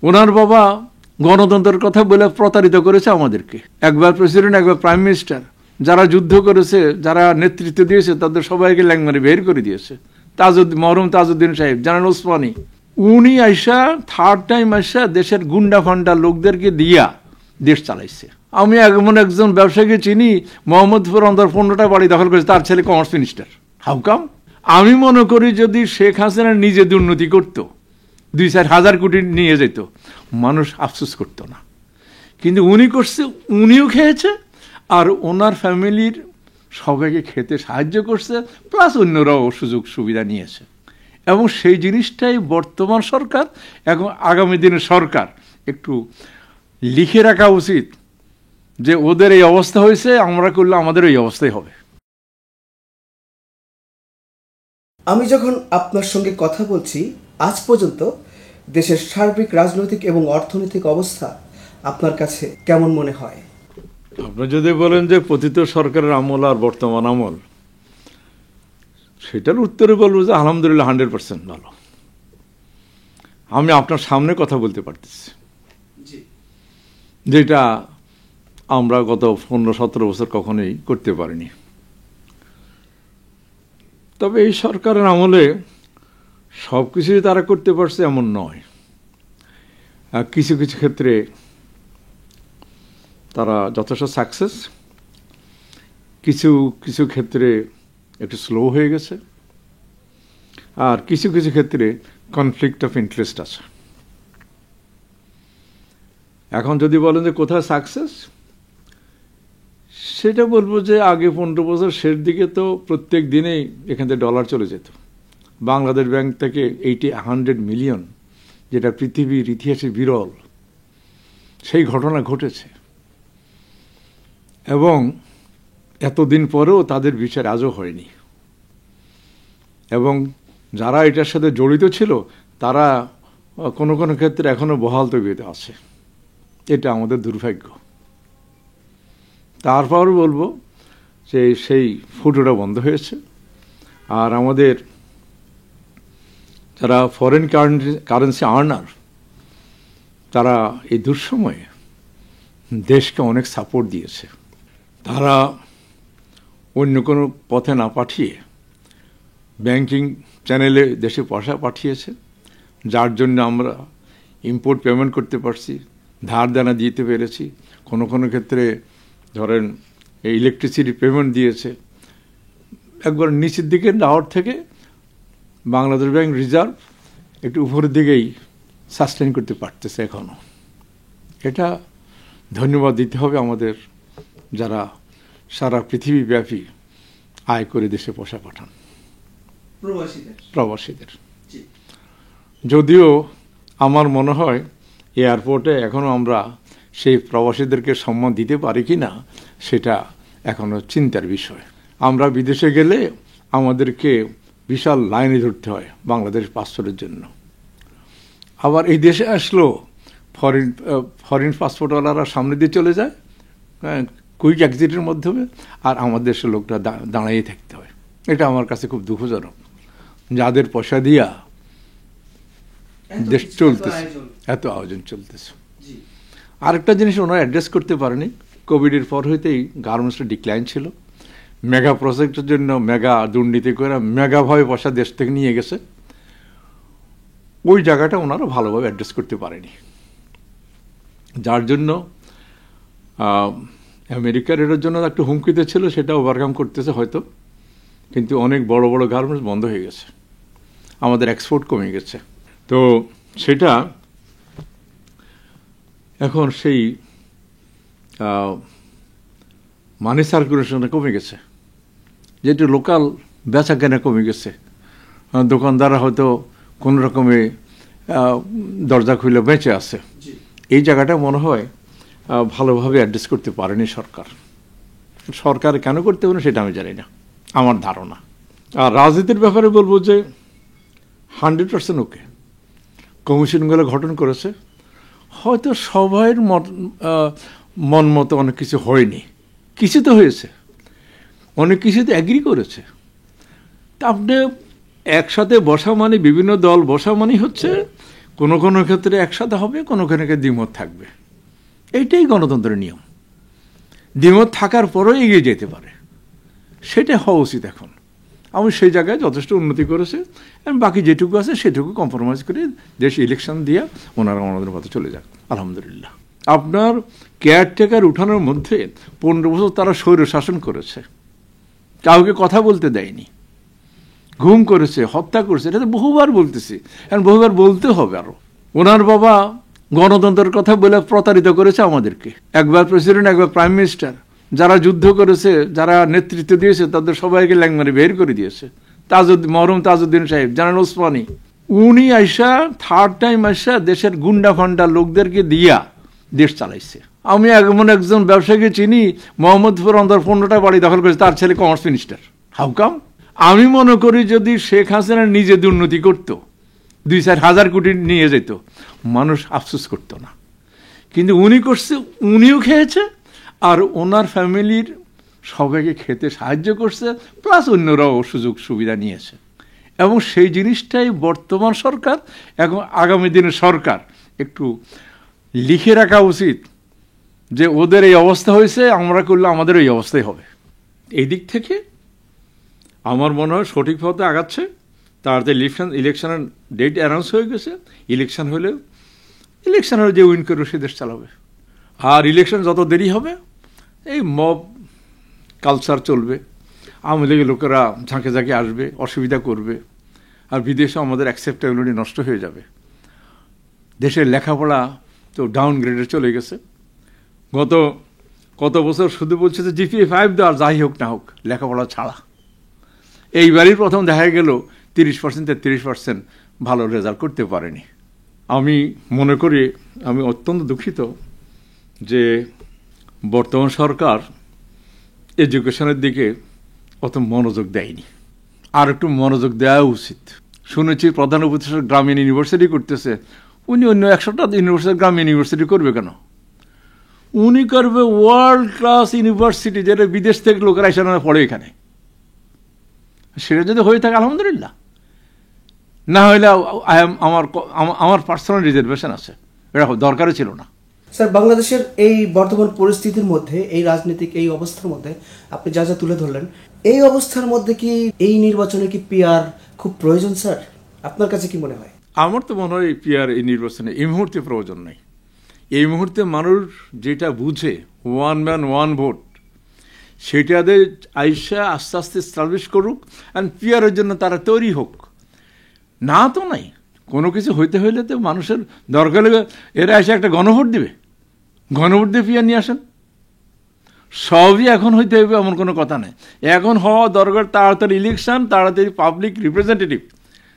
ওনার বাবা গণতন্ত্রের কথা বলে প্রতারিত করেছে আমাদেরকে, একবার প্রেসিডেন্ট একবার প্রাইম মিনিস্টার, যারা যুদ্ধ করেছে যারা নেতৃত্ব দিয়েছে তাদের সবাইকে ল্যাংমারি বের করে দিয়েছে। মরহুম তাজউদ্দিন সাহেব, জেনারেল ওসমানী, উনি আইসা থার্ড টাইম আইসা দেশের গুন্ডা ফান্ডা লোকদেরকে দিয়া দেশ চালাইছে। আমি এমন একজন ব্যবসায়ীকে চিনি, মোহাম্মদপুর অন্তর 15টা বাড়ি দখল করেছে, তার ছেলে কমার্স মিনিস্টার। How come? আমি মনে করি যদি শেখ হাসিনা নিজে দুর্নীতি করতো, 2-4 হাজার কোটি নিয়ে যেত, মানুষ আফসোস করতো না। কিন্তু উনি করছে, উনিও খেয়েছে আর ওনার ফ্যামিলির সবাইকে খেতে সাহায্য করছে, প্লাস অন্যরাও সুযোগ সুবিধা নিয়েছে। এবং সেই জিনিসটাই বর্তমান সরকার এবং আগামী দিনের সরকার একটু লিখে রাখা উচিত যে ওদের এই অবস্থা হয়েছে, আমরা করলে আমাদের এই অবস্থাই হবে। আমি যখন আপনার সঙ্গে কথা বলছি, আজ পর্যন্ত দেশের সার্বিক রাজনৈতিক এবং অর্থনৈতিক অবস্থা আপনার কাছে কেমন মনে হয়? আপনি যদি বলেন যে পতিত সরকারের আমল আর বর্তমান আমল, সেটার উত্তরে বলবো যে আলহামদুলিল্লাহ 100% ভালো। আমি আপনার সামনে কথা বলতে পারতেছি, যেটা আমরা গত 15-17 বছর কখনোই করতে পারিনি। তবে এই সরকারের আমলে সব কিছুই তারা করতে পারছে এমন নয়। কিছু কিছু ক্ষেত্রে তারা যথেষ্ট সাকসেস, কিছু কিছু ক্ষেত্রে একটু স্লো হয়ে গেছে, আর কিছু কিছু ক্ষেত্রে কনফ্লিক্ট অফ ইন্টারেস্ট আছে। এখন যদি বলেন যে কোথায় সাকসেস, সেটা বলবো যে আগে 15 বছর শেষ দিকে তো প্রত্যেক দিনেই এখান থেকে ডলার চলে যেত বাংলাদেশ ব্যাংক থেকে 100 মিলিয়ন, যেটা পৃথিবীর ইতিহাসে বিরল। সেই ঘটনা ঘটেছে এবং এতদিন পরেও তাদের বিচার আজও হয়নি। এবং যারা এটার সাথে জড়িত ছিল তারা কোনো কোনো ক্ষেত্রে এখনো বহাল তবিয়তে আছে। এটা আমাদের দুর্ভাগ্য। তারপর বলবো যে সেই ফুটোটা বন্ধ হয়েছে, আর আমাদের যারা ফরেন কারেন্সি আর্নার, তারা এই দুঃসময়ে দেশকে অনেক সাপোর্ট দিয়েছে। তারা অন্য কোনো পথে না পাঠিয়ে ব্যাংকিং চ্যানেলে দেশে পয়সা পাঠিয়েছে, যার জন্য আমরা ইম্পোর্ট পেমেন্ট করতে পারছি, ধার দেনা দিতে পেরেছি। কোনো কোনো ক্ষেত্রে ধরেন এই ইলেকট্রিসিটি পেমেন্ট দিয়েছে। একবার নিচের দিকে যাওয়ার থেকে বাংলাদেশ ব্যাংক রিজার্ভ একটু উপরের দিকেই সাস্টেন করতে পারতেছে এখনও। এটা ধন্যবাদ দিতে হবে আমাদের যারা সারা পৃথিবীব্যাপী আয় করে দেশে পয়সা পাঠান, প্রবাসীদের। যদিও আমার মনে হয় এয়ারপোর্টে এখনও আমরা সেই প্রবাসীদেরকে সম্মান দিতে পারি কি না সেটা এখনও চিন্তার বিষয়। আমরা বিদেশে গেলে আমাদেরকে বিশাল লাইনে ধরতে হয় বাংলাদেশ পাসপোর্টের জন্য। আবার এই দেশে আসলেও ফরেন পাসপোর্টওয়ালারা সামনে দিয়ে চলে যায় কুইক এক্সিটের মাধ্যমে, আর আমাদের দেশের লোকটা দাঁড়িয়ে থাকতে হয়। এটা আমার কাছে খুব দুঃখজনক। যাদের পয়সা দিয়া দেশ চলতেছে, এত আয়োজন চলতেছে। আরেকটা জিনিস ওনারা অ্যাড্রেস করতে পারেনি, কোভিডের পর হইতেই গার্মেন্টসের ডিক্লাইন ছিল। মেগা প্রজেক্টের জন্য মেগা দুর্নীতি করে মেগাভাবে পয়সা দেশ থেকে নিয়ে গেছে। ওই জায়গাটা ওনারা ভালোভাবে অ্যাড্রেস করতে পারেনি, যার জন্য আমেরিকার এটার জন্য একটু হুমকিতে ছিল, সেটা ওভারকাম করতেছে হয়তো। কিন্তু অনেক বড় বড় গার্মেন্টস বন্ধ হয়ে গেছে, আমাদের এক্সপোর্ট কমে গেছে। তো সেটা এখন সেই মানি সার্কুলেশনটা কমে গেছে, যেটা লোকাল বেচা কেনা কমে গেছে। দোকানদাররা হয়তো কোনো রকমে দরজা খুলে বেঁচে আছে। এই জায়গাটা মনে হয় ভালোভাবে অ্যাড্রেস করতে পারেনি সরকার। সরকার কেন করতে পারে সেটা আমি জানি না, আমার ধারণা। আর রাজনীতির ব্যাপারে বলবো যে 100% ওকে। কমিশনগুলো গঠন করেছে, হয়তো সবার মন মতো অনেক কিছু হয়নি, কিছু তো হয়েছে, অনেক কিছুতে অ্যাগ্রি করেছে। তা আপনি একসাথে বসা মানে, বিভিন্ন দল বসা মানে হচ্ছে কোনো কোনো ক্ষেত্রে একসাথে হবে, কোনো কোনো ক্ষেত্রে দ্বিমত থাকবে। এইটাই গণতন্ত্রের নিয়ম। দ্বিমত থাকার পরও এগিয়ে যেতে পারে, সেটা হওয়া উচিত। এখন আমি সেই জায়গায় যথেষ্ট উন্নতি করেছে, এবং বাকি যেটুকু আছে সেটুকু কম্প্রোমাইজ করে দেশ ইলেকশন দিয়ে ওনারা আমাদের পথে চলে যাক, আলহামদুলিল্লাহ। আপনার কেয়ারটেকার উঠানোর মধ্যে 15 বছর তারা স্বৈর শাসন করেছে, কাউকে কথা বলতে দেয়নি, ঘুম করেছে, হত্যা করেছে। এটা তো বহুবার বলতেছি, এখন বহুবার বলতে হবে আরো। ওনার বাবা গণতন্ত্রের কথা বলে প্রতারিত করেছে আমাদেরকে। একবার প্রেসিডেন্ট, একবার প্রাইম মিনিস্টার, যারা যুদ্ধ করেছে, যারা নেতৃত্ব দিয়েছে, তাদের সবাইকে ল্যাংমারি বের করে দিয়েছে। মরহুম তাজউদ্দিন সাহেব, জেনারেল ওসমানী, উনি আইসা থার্ড টাইম আইসা দেশের গুন্ডা ফান্ডা লোকদেরকে দিয়া দেশ চালাইছে। আমি এমন একজন ব্যবসায়ীকে চিনি, মোহাম্মদপুর অন্তর 15টা বাড়ি দখল করেছে, তার ছেলে কমার্স মিনিস্টার। How come? আমি মনে করি যদি শেখ হাসিনা নিজে দুর্নীতি করত, 2-4 হাজার কোটি নিয়ে যেত, মানুষ আফসোস করত না। কিন্তু উনি করছে, উনিও খেয়েছে, আর ওনার ফ্যামিলির সবাইকে খেতে সাহায্য করছে, প্লাস অন্যরাও সুযোগ সুবিধা নিয়েছে। এবং সেই জিনিসটাই বর্তমান সরকার এবং আগামী দিনের সরকার একটু লিখে রাখা উচিত, যে ওদের এই অবস্থা হয়েছে, আমরা করলে আমাদের এই অবস্থাই হবে। এই দিক থেকে আমার মনে হয় সঠিক পথে আগাচ্ছে। তাড়াতাড়ি ইলেকশনের ডেট অ্যানাউন্স হয়ে গেছে। ইলেকশন হলে যে উইন করবে সে দেশ চালাবে। আর ইলেকশন যত দেরি হবে, এই মব কালচার চলবে, আওয়ামী লীগের লোকেরা ঝাঁকে ঝাঁকে আসবে, অসুবিধা করবে, আর বিদেশে আমাদের অ্যাকসেপ্টেবিলিটি নষ্ট হয়ে যাবে। দেশের লেখাপড়া তো ডাউনগ্রেডে চলে গেছে। কত বছর শুধু বলছে যে GPA 5 দেওয়ার, যাই হোক না হোক লেখাপড়া ছাড়া। এইবারই প্রথম দেখা গেল 30%-33% ভালো রেজাল্ট করতে পারেনি। আমি মনে করি, আমি অত্যন্ত দুঃখিত যে বর্তমান সরকার এডুকেশনের দিকে অত মনোযোগ দেয়নি। আর একটু মনোযোগ দেওয়া উচিত। শুনেছি প্রধান উপদেষ্টা গ্রামীণ ইউনিভার্সিটি করতেছে, উনি অন্য 100টা ইউনিভার্সিটি গ্রামীণ ইউনিভার্সিটি করবে কেন? উনি করবে ওয়ার্ল্ড ক্লাস ইউনিভার্সিটি, যেটা বিদেশ থেকে লোকেরা এসে পড়ে এখানে। সেটা যদি হয়ে থাকে আলহামদুলিল্লাহ, না হলে আমার পার্সোনাল রিজার্ভেশন আছে, এটা দরকারই ছিল না। স্যার, বাংলাদেশের এই বর্তমান পরিস্থিতির মধ্যে, এই রাজনৈতিক এই অবস্থার মধ্যে আপনি যা যা তুলে ধরলেন, এই অবস্থার মধ্যে কি এই নির্বাচনে কি PR খুব প্রয়োজন স্যার? আপনার কাছে কি মনে হয়? আমার তো মনে হয় PR এই নির্বাচনে এই মুহূর্তে প্রয়োজন নেই। এই মুহূর্তে মানুষ যেটা বুঝে, ওয়ান ম্যান ওয়ান ভোট, সেটাদের আইসা আস্তে আস্তে এস্টাবলিশ করুক, অ্যান্ড PR জন্য তারা তৈরি হোক। না তো নাই, কোনো কিছু হইতে হইলে তো মানুষের দরকার হলে এরা এসে একটা গণভোট দিবে, গণভোট দিয়ে PR নিয়ে আসেন। সবই এখন হইতে হবে এমন কোনো কথা নেই। এখন হওয়া দরকার তাড়াতাড়ি ইলেকশন, তাড়াতাড়ি পাবলিক রিপ্রেজেন্টেটিভ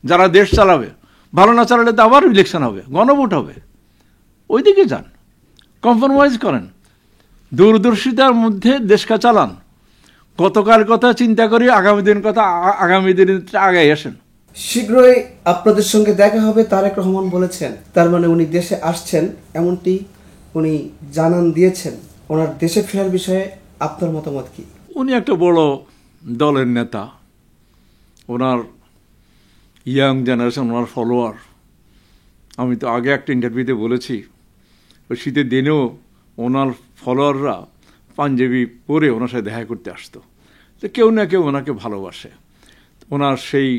যারা দেশ চালাবে। ভালো না চালালে তো আবার ইলেকশন হবে, গণভোট হবে। ওইদিকে যান, কম্প্রোমাইজ করেন, দূরদর্শিতার মধ্যে দেশকে চালান। গতকাল কথা চিন্তা করি, আগামী দিন আগে আসেন। শীঘ্রই আপনাদের সঙ্গে দেখা হবে তারেক রহমান বলেছেন। তার মানে উনি দেশে আসছেন, এমনটি উনি জানান দিয়েছেন। ওনার দেশে ফেরার বিষয়ে আপনার মতামত কি? উনি একটা বড় দলের নেতা, ওনার ইয়াং জেনারেশন, ওনার ফলোয়ার। আমি তো আগে একটা ইন্টারভিউতে বলেছি, শীতের দিনেও ওনার ফলোয়াররা পাঞ্জাবি পরে ওনার সাথে দেখা করতে আসতো। তো কেউ না কেউ ওনাকে ভালোবাসে। ওনার সেই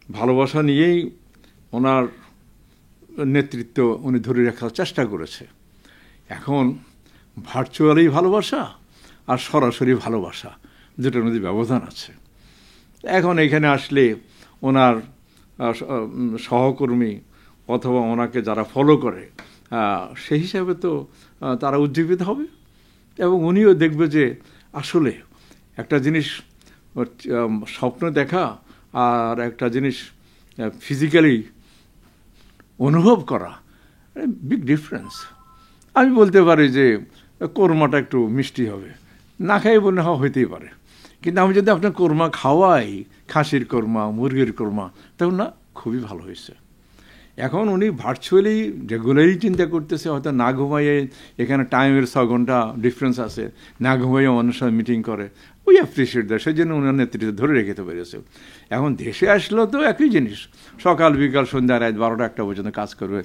ভালোবাসা নিয়েই ওনার নেতৃত্ব উনি ধরে রাখার চেষ্টা করেছে। এখন ভার্চুয়ালি ভালোবাসা আর সরাসরি ভালোবাসা, দুটোর মধ্যে ব্যবধান আছে। এখন এখানে আসলে ওনার সহকর্মী অথবা ওনাকে যারা ফলো করে, সেই হিসাবে তো তারা উজ্জীবিত হবে, এবং উনিও দেখবে যে আসলে একটা জিনিস স্বপ্ন দেখা আর একটা জিনিস ফিজিক্যালি অনুভব করা, বিগ ডিফারেন্স। আমি বলতে পারি যে কোরমাটা একটু মিষ্টি হবে, না খাই বলে হইতেই পারে, কিন্তু আমি যদি আপনার কোরমা খাওয়াই, খাসির কোরমা, মুরগির কোরমা, তখন না খুবই ভালো হয়েছে। এখন উনি ভার্চুয়ালি রেগুলারই চিন্তা করতেছে, হয়তো না ঘুমাইয়ে, এখানে টাইমের 6 ঘন্টা ডিফারেন্স আছে, না ঘুমাইয়ে অন্যের সাথে মিটিং করে। উই অ্যাপ্রিসিয়েট দ্যাট, সেই জন্য উনার নেতৃত্ব ধরে রেখে পেরেছে। এখন দেশে আসলেও তো একই জিনিস, সকাল বিকাল সন্ধ্যা রাত 12টা-1টা পর্যন্ত কাজ করবে,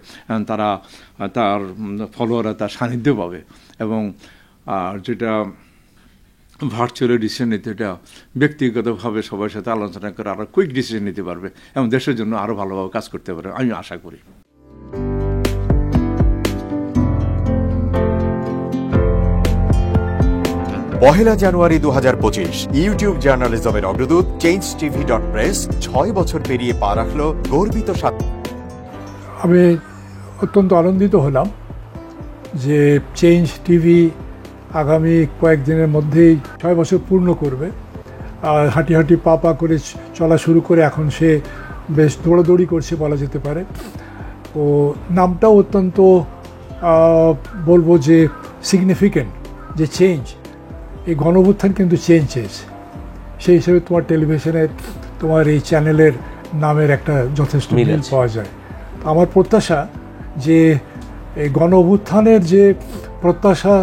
তারা তার ফলোয়াররা তার সান্নিধ্য পাবে, এবং যেটা ভার্চুয়ালি ডিসিশন নিতে, এটা ব্যক্তিগতভাবে সবার সাথে আলোচনা করে আরও কুইক ডিসিশন নিতে পারবে এবং দেশের জন্য আরও ভালোভাবে কাজ করতে পারবে, আমি আশা করি। পহেলা জানুয়ারি 2025 ইউটিউব জার্নালিজমের অগ্রদূত changetv.press 6 বছর পেরিয়ে পা রাখল গর্বিত সাথে। আমি অত্যন্ত আনন্দিত হলাম যে চেঞ্জ টিভি আগামী কয়েকদিনের মধ্যেই 6 বছর পূর্ণ করবে। আর হাঁটি হাঁটি পা পা করে চলা শুরু করে এখন সে বেশ দৌড়াদৌড়ি করছে বলা যেতে পারে। ও নামটাও অত্যন্ত বলবো যে সিগনিফিক্যান্ট, যে চেঞ্জ, এই গণঅভ্যুত্থান কিন্তু চেঞ্জ চেয়েছে। সেই হিসেবে তোমার টেলিভিশনের, তোমার এই চ্যানেলের নামের একটা যথেষ্ট মিল পাওয়া যায়। আমার প্রত্যাশা যে এই গণঅভ্যুত্থানের যে প্রত্যাশা,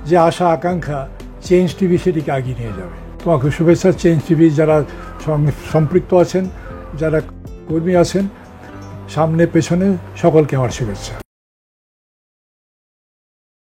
যে আশা আকাঙ্ক্ষা, চেঞ্জ টিভি সেটিকে এগিয়ে নিয়ে যাবে। তোমাকে শুভেচ্ছা। চেঞ্জ টিভি যারা সম্পৃক্ত আছেন, যারা কর্মী আছেন, সামনে পেছনে সকলকে আমার শুভেচ্ছা।